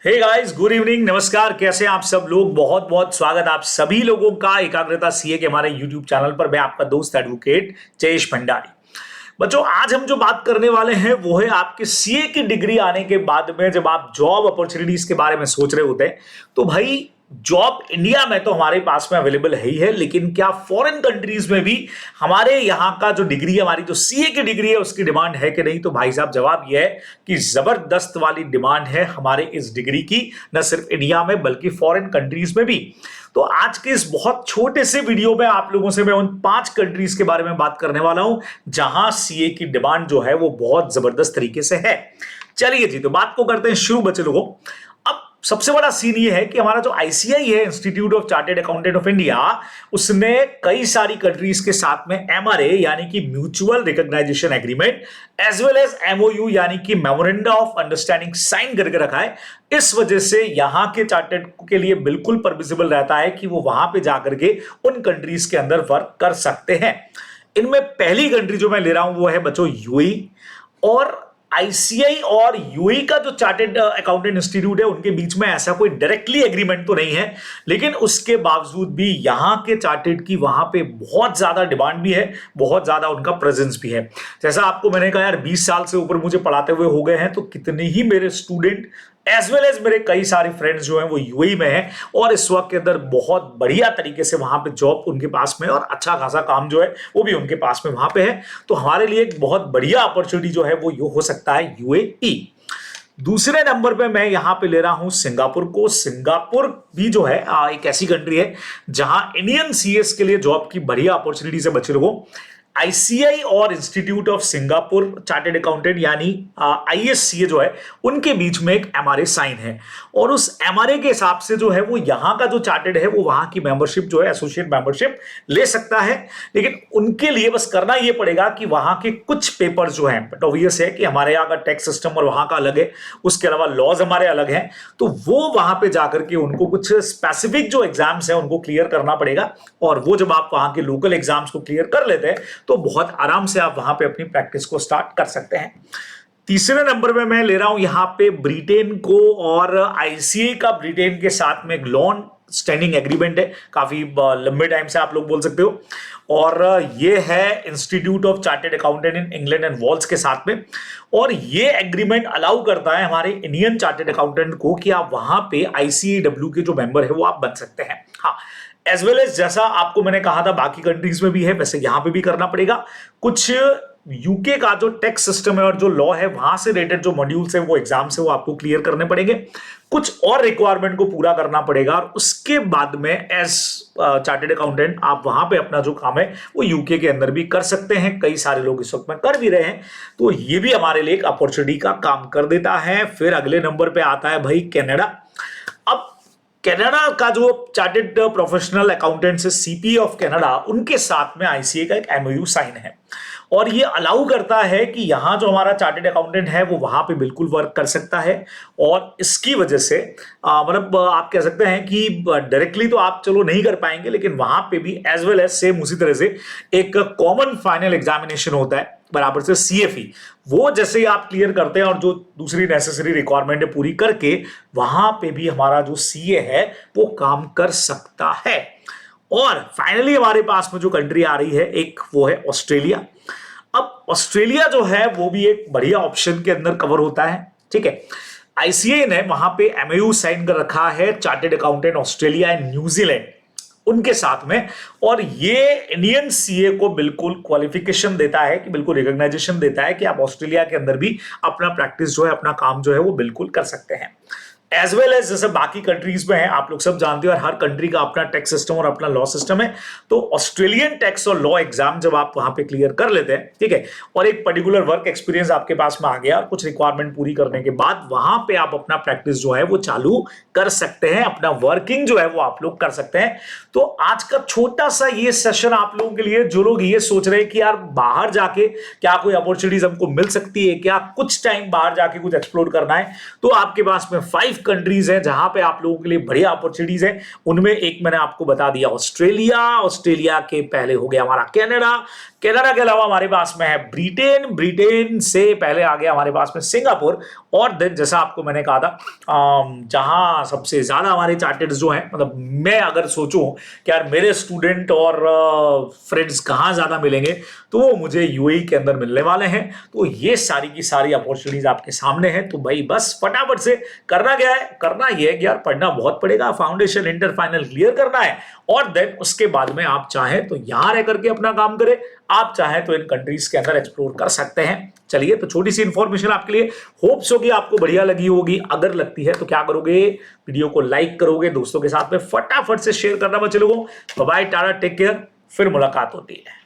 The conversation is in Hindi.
हे गाइस, गुड इवनिंग, नमस्कार। कैसे हैं आप सब लोग? बहुत बहुत स्वागत आप सभी लोगों का एकाग्रता सीए के हमारे यूट्यूब चैनल पर। मैं आपका दोस्त एडवोकेट जयेश भंडारी। बच्चों, आज हम जो बात करने वाले हैं वो है आपके सीए की डिग्री आने के बाद में जब आप जॉब अपॉर्चुनिटीज के बारे में सोच रहे होते हैं तो भाई जॉब इंडिया में तो हमारे पास में अवेलेबल है ही है, लेकिन क्या फॉरेन कंट्रीज में भी हमारे यहाँ का जो डिग्री है, हमारी जो सीए की डिग्री है, उसकी डिमांड है कि नहीं? तो भाई साहब, जवाब यह है कि जबरदस्त वाली डिमांड है हमारे इस डिग्री की, न सिर्फ इंडिया में बल्कि फॉरेन कंट्रीज में भी। तो आज के इस बहुत छोटे से वीडियो में आप लोगों से मैं उन 5 कंट्रीज के बारे में बात करने वाला हूं जहां सीए की डिमांड जो है वो बहुत जबरदस्त तरीके से है। चलिए जी, तो बात को करते हैं शुरू बच्चे लोगों। अब सबसे बड़ा सीन ये है कि हमारा जो आईसीआई है, institute of chartered accountant of India, उसने कई सारी कंट्रीज के साथ में एमआरए यानी कि mutual recognition agreement as well as MOU यानी कि मेमोरेंडम ऑफ अंडरस्टैंडिंग साइन करके रखा है। इस वजह से यहां के चार्टर्ड के लिए बिल्कुल परमिसिबल रहता है कि वो वहां पे जाकर के उन कंट्रीज के अंदर वर्क कर सकते हैं। इनमें पहली कंट्री जो मैं ले रहा हूं वो है बच्चों यूएई। और आईसीआई और यूएई का जो चार्टर्ड अकाउंटेंट इंस्टीट्यूट है उनके बीच में ऐसा कोई डायरेक्टली एग्रीमेंट तो नहीं है, लेकिन उसके बावजूद भी यहां के चार्टर्ड की वहां पे बहुत ज्यादा डिमांड भी है, बहुत ज्यादा उनका प्रेजेंस भी है। जैसा आपको मैंने कहा यार, 20 साल से ऊपर मुझे पढ़ाते हुए हो गए हैं, तो कितने ही मेरे स्टूडेंट एज वेल एज मेरे कई सारे फ्रेंड्स जो हैं वो यूएई में हैं और इस वक्त के अंदर बहुत बढ़िया तरीके से वहां पे जॉब उनके पास में और अच्छा खासा काम जो है वो भी उनके पास में वहां पे है। तो हमारे लिए एक बहुत बढ़िया अपॉर्चुनिटी जो है वो हो सकता है यूएई। दूसरे नंबर पे मैं यहां पे ले रहा हूं सिंगापुर को। सिंगापुर भी जो है एक ऐसी कंट्री है जहां इंडियन सीएस के लिए जॉब की बढ़िया अपॉर्चुनिटीज है बच्चे लोगों। आईसीआई और institute of Singapore chartered accountant यानी आईएससीए जो है उनके बीच में एक एमआरए साइन है और उस एमआरए के हिसाब से जो है वो यहां का जो चार्टर्ड है वो वहां की मेंबरशिप जो है एसोसिएट मेंबरशिप ले सकता है। लेकिन उनके लिए बस करना ये पड़ेगा कि वहां के कुछ पेपर्स जो हैं, बट ऑब्वियस है कि हमारे यहाँ का टैक्स सिस्टम और वहां का अलग है, उसके अलावा लॉज हमारे अलग हैं, तो वो वहां पे जाकर के उनको कुछ स्पेसिफिक जो एग्जाम्स है उनको क्लियर करना पड़ेगा। और वो जब आप वहां के लोकल एग्जाम्स को क्लियर कर लेते हैं तो बहुत आराम से आप वहां पे अपनी प्रैक्टिस को स्टार्ट कर सकते हैं। तीसरे नंबर पे मैं ले रहा हूं यहां पे ब्रिटेन को। और आईसीए का ब्रिटेन के साथ में एक लॉन्ग स्टैंडिंग एग्रीमेंट है, काफी लंबे टाइम से आप लोग बोल सकते हो। और ये है institute of chartered accountant in England and Wales के साथ में। और ये एग्रीमेंट अलाउ करता है हमारे इंडियन चार्टर्ड अकाउंटेंट को कि आप वहां पे आईसीएडब्ल्यू के जो मेंबर है वो आप बन सकते हैं। हाँ, एज वेल एज जैसा आपको मैंने कहा था बाकी कंट्रीज में भी है, वैसे यहां पे भी करना पड़ेगा। कुछ यूके का जो टैक्स सिस्टम है और जो लॉ है वहां से रिलेटेड जो मॉड्यूल्स है वो एग्जाम्स है वो आपको क्लियर करने पड़ेंगे। कुछ और रिक्वायरमेंट को पूरा करना पड़ेगा और उसके बाद में एज चार्टर्ड अकाउंटेंट आप वहां पे अपना जो काम है वो यूके के अंदर भी कर सकते हैं। कई सारे लोग इस वक्त में कर भी रहे हैं, तो ये भी हमारे लिए एक अपॉर्चुनिटी का काम कर देता है। फिर अगले नंबर पे आता है भाई कनाडा। अब कनाडा का जो चार्टर्ड प्रोफेशनल अकाउंटेंट्स है सीपी ऑफ कनाडा, उनके साथ में आईसीए का एक एमओयू साइन है और ये अलाउ करता है कि यहां जो हमारा चार्टर्ड अकाउंटेंट है वो वहां पे बिल्कुल वर्क कर सकता है। और इसकी वजह से मतलब आप कह सकते हैं कि डायरेक्टली तो आप चलो नहीं कर पाएंगे, लेकिन वहां पे भी एज वेल एज सेम उसी तरह से एक कॉमन फाइनल एग्जामिनेशन होता है बराबर से सीएफई, वो जैसे ही आप क्लियर करते हैं और जो दूसरी नेसेसरी रिक्वायरमेंट है पूरी करके वहां पे भी हमारा जो सीए है वो काम कर सकता है। और फाइनली हमारे पास में जो कंट्री आ रही है एक, वो है ऑस्ट्रेलिया। अब ऑस्ट्रेलिया जो है वो भी एक बढ़िया ऑप्शन के अंदर कवर होता है। ठीक है, आईसीए ने वहां पे एमओयू साइन कर रखा है chartered accountant Australia and New Zealand उनके साथ में। और ये इंडियन सीए को बिल्कुल क्वालिफिकेशन देता है, कि बिल्कुल रिकॉग्नाइजेशन देता है कि आप ऑस्ट्रेलिया के अंदर भी अपना प्रैक्टिस जो है, अपना काम जो है वो बिल्कुल कर सकते हैं। एज वेल एज जैसे बाकी कंट्रीज में है, आप लोग सब जानते हो, और हर कंट्री का अपना टैक्स सिस्टम और अपना लॉ सिस्टम है। तो ऑस्ट्रेलियन टैक्स और लॉ एग्जाम जब आप वहां पे क्लियर कर लेते हैं, ठीक है, और एक पर्टिकुलर वर्क एक्सपीरियंस आपके पास में आ गया, कुछ रिक्वायरमेंट पूरी करने के बाद वहां पे आप अपना प्रैक्टिस जो है वो चालू कर सकते हैं, अपना वर्किंग जो है वो आप लोग कर सकते हैं। तो आज का छोटा सा ये सेशन आप लोगों के लिए, जो लोग ये सोच रहे हैं कि यार बाहर जाके क्या कोई अपॉर्चुनिटीज हमको मिल सकती है क्या, कुछ टाइम बाहर जाके कुछ एक्सप्लोर करना है, तो आपके पास में 5 5 कंट्रीज हैं जहां पे आप लोगों के लिए बढ़िया अपॉर्चुनिटीज है। उनमें एक मैंने आपको बता दिया ऑस्ट्रेलिया, ऑस्ट्रेलिया के पहले हो गया हमारा कनाडा, कनाडा के अलावा हमारे पास में है ब्रिटेन, ब्रिटेन से पहले आ गया हमारे पास में सिंगापुर, और देन जैसा आपको मैंने कहा था जहां सबसे ज्यादा हमारे चार्टर्स जो हैं, मतलब मैं अगर सोचूं कि यार मेरे स्टूडेंट और फ्रेंड्स कहाँ ज्यादा मिलेंगे तो वो मुझे यूएई के अंदर मिलने वाले हैं। तो ये सारी की सारी अपॉर्चुनिटीज आपके सामने हैं। तो भाई बस फटाफट से करना क्या है, करना ये है कि यार पढ़ना बहुत पड़ेगा, फाउंडेशन इंटर फाइनल क्लियर करना है, और देन उसके बाद में आप चाहें तो यहां रह करके अपना काम करें, आप चाहें तो इन कंट्रीज के अंदर एक्सप्लोर कर सकते हैं। चलिए, तो छोटी सी इंफॉर्मेशन आपके लिए, होप्स हो कि आपको बढ़िया लगी होगी। अगर लगती है तो क्या करोगे, वीडियो को लाइक करोगे, दोस्तों के साथ में फटाफट से शेयर करना मत चलोगे। Bye bye, tata, take care, फिर मुलाकात होती है।